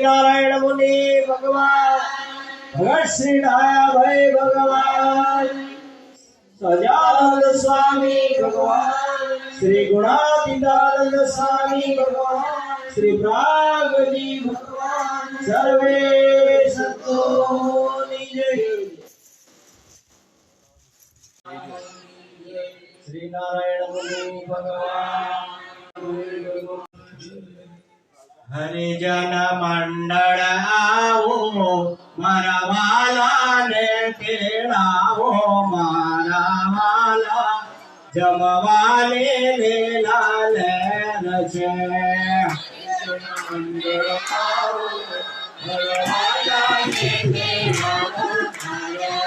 नारायण मुनि भगवान, भगत श्री डाया भाई भगवान, सजानंद स्वामी भगवान, श्री गुणातीतानंद स्वामी भगवान, श्री प्रागजी भगवान, सर्वे संतों जय। श्री नारायण मुनि भगवान। हरिजन मंडल आओ मारा वाला ने तेड़ाओ मारा वाला जमवाले ले लाल रचे मंडल आओ मारा वाला ने तेड़ाओ